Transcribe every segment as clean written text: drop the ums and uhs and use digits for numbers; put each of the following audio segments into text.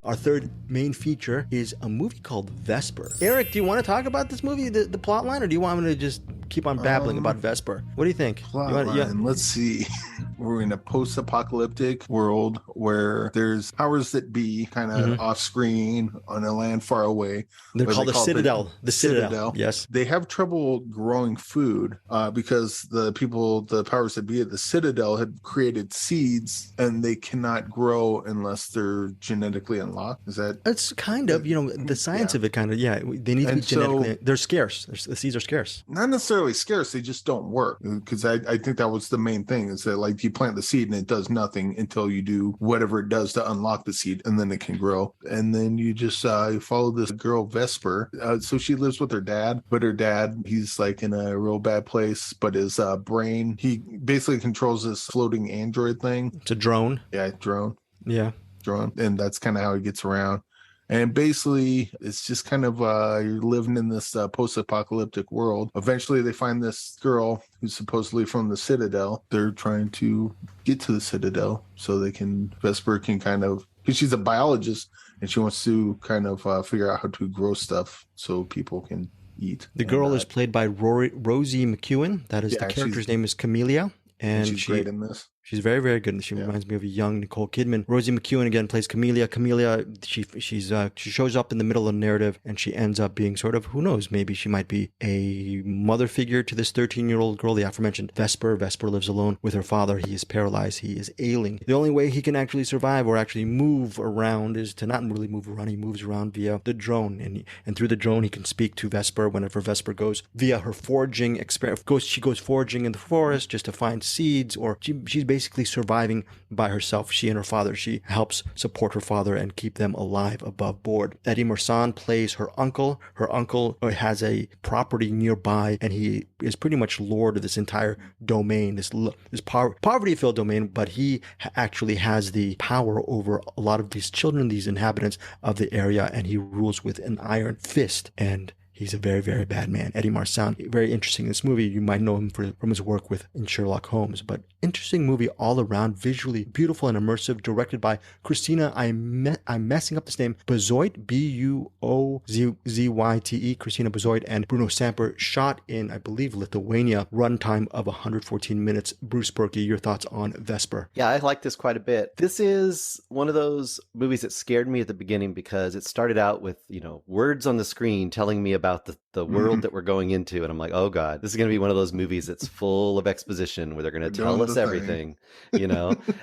Our third main feature is a movie called Vesper. Eric, do you want to talk about this movie, the plot line, or do you want me to just keep on babbling about Vesper? What do you think? Let's see. We're in a post-apocalyptic world where there's powers that be kind of off-screen on a land far away. They're called the Citadel. The Citadel. Yes. They have trouble growing food because the powers that be at the Citadel had created seeds and they cannot grow unless they're genetically unlocked. Is that? It's kind of, the science of it kind of, they need to be genetically, they're scarce. The seeds are scarce. Not necessarily scarce, they just don't work. Because I think that was the main thing, is that like you plant the seed and it does nothing until you do whatever it does to unlock the seed, and then it can grow. And then you just follow this girl Vesper. So she lives with her dad, but her dad, he's like in a real bad place, but his brain, he basically controls this floating android thing. It's a drone. Yeah, drone. Yeah. Drone. And that's kind of how he gets around. And basically, it's just kind of you're living in this post-apocalyptic world. Eventually, they find this girl who's supposedly from the Citadel. They're trying to get to the Citadel so Vesper can kind of, because she's a biologist and she wants to kind of figure out how to grow stuff so people can eat. The girl is played by Rosie McEwen. That is, the character's name is Camellia. And she's great in this. She's very, very good. She reminds me of a young Nicole Kidman. Rosie McEwen again plays Camellia. Camellia, she shows up in the middle of the narrative, and she ends up being sort of, who knows, maybe she might be a mother figure to this 13-year-old girl, the aforementioned Vesper. Vesper lives alone with her father. He is paralyzed. He is ailing. The only way he can actually survive or actually move around is to not really move around. He moves around via the drone, and through the drone he can speak to Vesper whenever Vesper goes via her foraging experiment. She goes foraging in the forest just to find seeds, or she's basically surviving by herself. She and her father, she helps support her father and keep them alive above board. Eddie Marsan plays her uncle. Her uncle has a property nearby, and he is pretty much lord of this entire domain, this poverty-filled domain, but he actually has the power over a lot of these children, these inhabitants of the area, and he rules with an iron fist. And he's a very, very bad man. Eddie Marsan, very interesting in this movie. You might know him from his work in Sherlock Holmes, but interesting movie all around, visually beautiful and immersive, directed by Christina, I'm messing up this name, Buzoyt, Buozyte, Christina Buzoyt, and Bruno Samper, shot in, I believe, Lithuania, runtime of 114 minutes. Bruce Purkey, your thoughts on Vesper? Yeah, I like this quite a bit. This is one of those movies that scared me at the beginning because it started out with, words on the screen telling me about the world that we're going into, and I'm like, oh god, this is going to be one of those movies that's full of exposition where they're going to tell us everything,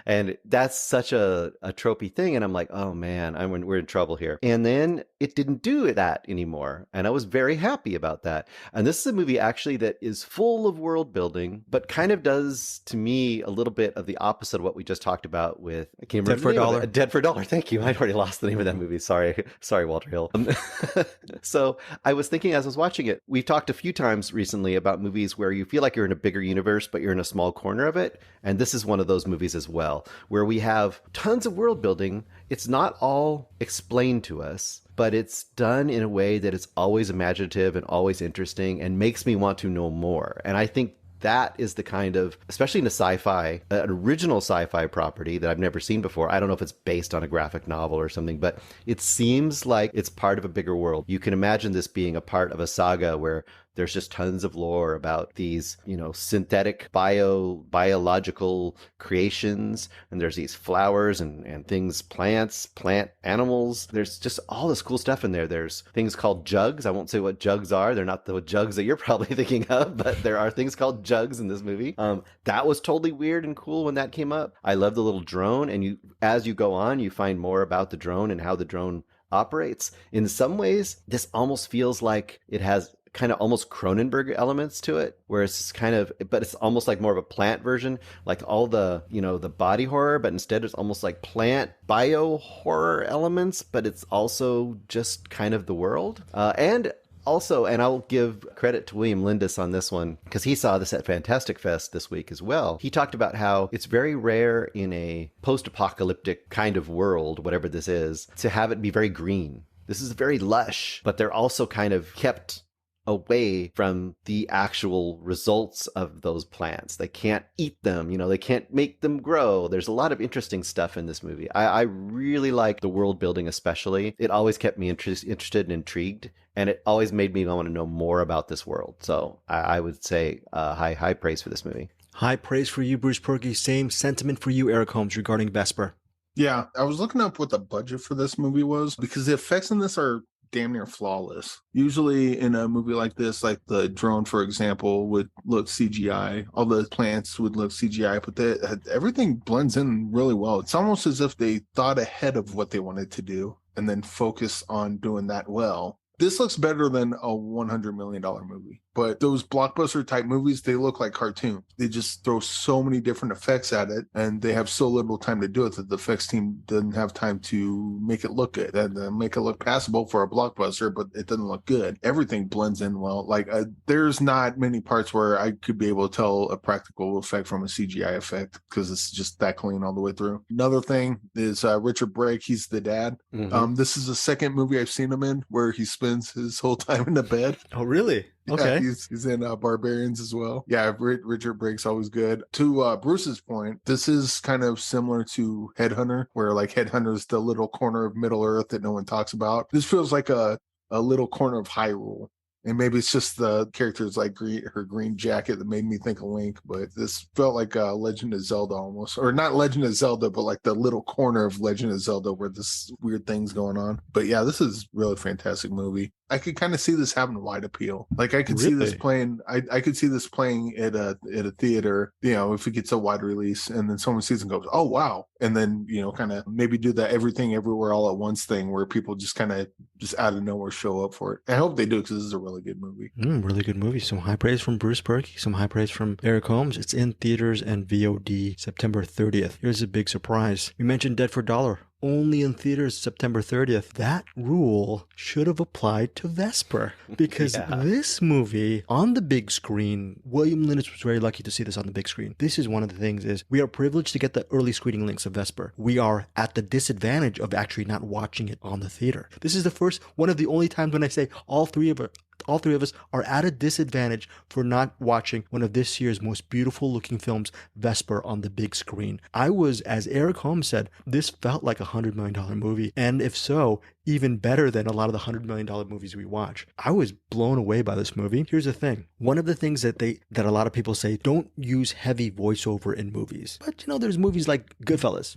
and that's such a tropey thing, and I'm like, oh man, we're in trouble here. And then it didn't do that anymore, and I was very happy about that. And this is a movie actually that is full of world building, but kind of does to me a little bit of the opposite of what we just talked about with Dead for a Dollar. Dead for a Dollar. Thank you. I'd already lost the name of that movie. Sorry, Walter Hill. So I was thinking as I was watching it, we've talked a few times recently about movies where you feel like you're in a bigger universe, but you're in a small corner of it. And this is one of those movies as well, where we have tons of world building. It's not all explained to us, but it's done in a way that it's always imaginative and always interesting and makes me want to know more. And I think that is the kind of, especially in a sci-fi, an original sci-fi property that I've never seen before. I don't know if it's based on a graphic novel or something, but it seems like it's part of a bigger world. You can imagine this being a part of a saga where there's just tons of lore about these, synthetic biological creations. And there's these flowers and things, plant animals. There's just all this cool stuff in there. There's things called jugs. I won't say what jugs are. They're not the jugs that you're probably thinking of, but there are things called jugs in this movie. That was totally weird and cool when that came up. I love the little drone. And as you go on, you find more about the drone and how the drone operates. In some ways, this almost feels like it has kind of almost Cronenberg elements to it, where it's but it's almost like more of a plant version, like all the, the body horror, but instead it's almost like plant bio horror elements, but it's also just kind of the world. And I'll give credit to William Lindis on this one, because he saw this at Fantastic Fest this week as well. He talked about how it's very rare in a post-apocalyptic kind of world, whatever this is, to have it be very green. This is very lush, but they're also kind of kept away from the actual results of those plants. They can't eat them, they can't make them grow. There's a lot of interesting stuff in this movie. I really like the world building, especially. It always kept me interested and intrigued, and it always made me want to know more about this world. So I would say high praise for this movie. High praise for you, Bruce Purkey. Same sentiment for you, Eric Holmes, regarding Vesper. Yeah, I was looking up what the budget for this movie was because the effects in this are damn near flawless. Usually in a movie like this, like the drone, for example, would look CGI. All the plants would look CGI, but everything blends in really well. It's almost as if they thought ahead of what they wanted to do and then focus on doing that well. This looks better than a $100 million movie. But those blockbuster type movies, they look like cartoons. They just throw so many different effects at it, and they have so little time to do it that the effects team doesn't have time to make it look good and make it look passable for a blockbuster, but it doesn't look good. Everything blends in well. Like there's not many parts where I could be able to tell a practical effect from a CGI effect because it's just that clean all the way through. Another thing is Richard Brake. He's the dad. Mm-hmm. This is the second movie I've seen him in where he spends his whole time in the bed. Oh, really? Okay. Yeah, he's in Barbarians as well. Yeah, Richard Brake's always good. To Bruce's point, this is kind of similar to Headhunter, where like Headhunter is the little corner of Middle Earth that no one talks about. This feels like a little corner of Hyrule. And maybe it's just the characters like her green jacket that made me think of Link, but this felt like Legend of Zelda almost. Or not Legend of Zelda, but like the little corner of Legend of Zelda where this weird thing's going on. But yeah, this is really a fantastic movie. I could kind of see this having wide appeal. Like I could see this playing. I could see this playing at a theater. If it gets a wide release, and then someone sees it and goes, "Oh wow!" And then kind of maybe do that everything everywhere all at once thing where people just kind of just out of nowhere show up for it. I hope they do because this is a really good movie. Really good movie. Some high praise from Bruce Purkey. Some high praise from Eric Holmes. It's in theaters and VOD September 30th. Here's a big surprise. We mentioned Dead for Dollar. Only in theaters September 30th. That rule should have applied to Vesper because this movie on the big screen, William Linus was very lucky to see this on the big screen. This is one of the things is we are privileged to get the early screening links of Vesper. We are at the disadvantage of actually not watching it on the theater. This is the one of the only times when I say all three of us are at a disadvantage for not watching one of this year's most beautiful looking films, Vesper, on the big screen. I was, as Eric Holmes said, this felt like a $100 million movie. And if so, even better than a lot of the $100 million movies we watch. I was blown away by this movie. Here's the thing. One of the things that a lot of people say, don't use heavy voiceover in movies. But there's movies like Goodfellas.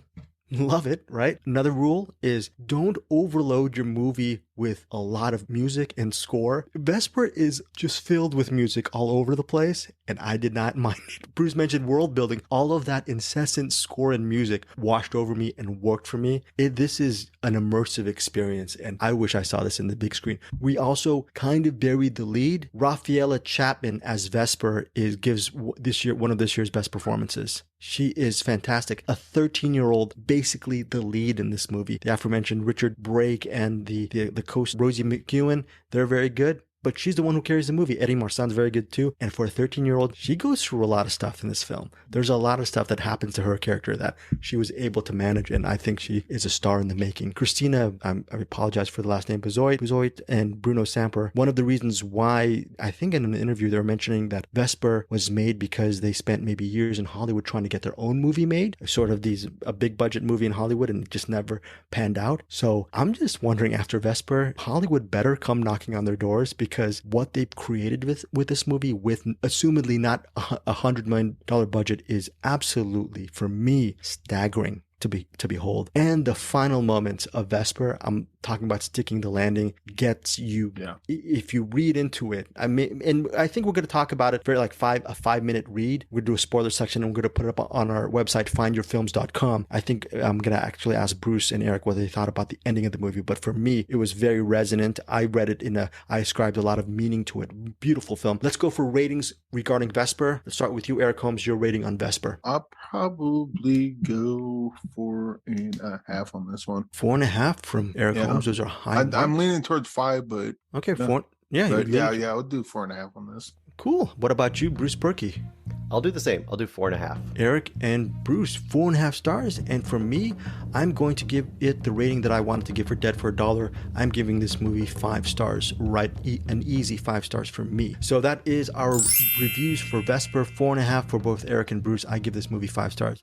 Love it, right? Another rule is don't overload your movie with a lot of music and score. Vesper is just filled with music all over the place, and I did not mind it. Bruce mentioned world building. All of that incessant score and music washed over me and worked for me. This is an immersive experience, and I wish I saw this in the big screen. We also kind of buried the lead. Raffiella Chapman as Vesper gives one of this year's best performances. She is fantastic. A 13-year-old, basically the lead in this movie. The aforementioned Richard Brake and the coach Rosie McEwen, they're very good. But she's the one who carries the movie. Eddie Marsan's very good too. And for a 13-year-old, she goes through a lot of stuff in this film. There's a lot of stuff that happens to her character that she was able to manage, and I think she is a star in the making. Christina, I apologize for the last name, Buzoit, and Bruno Samper. One of the reasons why, I think in an interview they were mentioning that Vesper was made because they spent maybe years in Hollywood trying to get their own movie made, sort of a big budget movie in Hollywood, and it just never panned out. So I'm just wondering, after Vesper, Hollywood better come knocking on their doors, because what they've created with this movie, with assumedly not a $100 million budget, is absolutely, for me, staggering to behold. And the final moments of Vesper, I'm talking about sticking the landing, gets you. Yeah. If you read into it, and I think we're going to talk about it for like a 5-minute read. We're going to do a spoiler section, and we're going to put it up on our website, findyourfilms.com. I think I'm going to actually ask Bruce and Eric whether they thought about the ending of the movie, but for me, it was very resonant. I read it I ascribed a lot of meaning to it. Beautiful film. Let's go for ratings regarding Vesper. Let's start with you, Eric Holmes, your rating on Vesper. I'll probably go 4.5 on this one. 4.5 from Eric Holmes. Those are high. I'm leaning towards 5, but okay, 4. Yeah, but yeah, I'll do 4.5 on this. Cool. What about you, Bruce Purkey? I'll do the same. I'll do 4.5. Eric and Bruce, 4.5 stars. And for me, I'm going to give it the rating that I wanted to give for Dead for a Dollar. I'm giving this movie 5 stars, right? An easy 5 stars for me. So that is our reviews for Vesper, 4.5 for both Eric and Bruce. I give this movie 5 stars.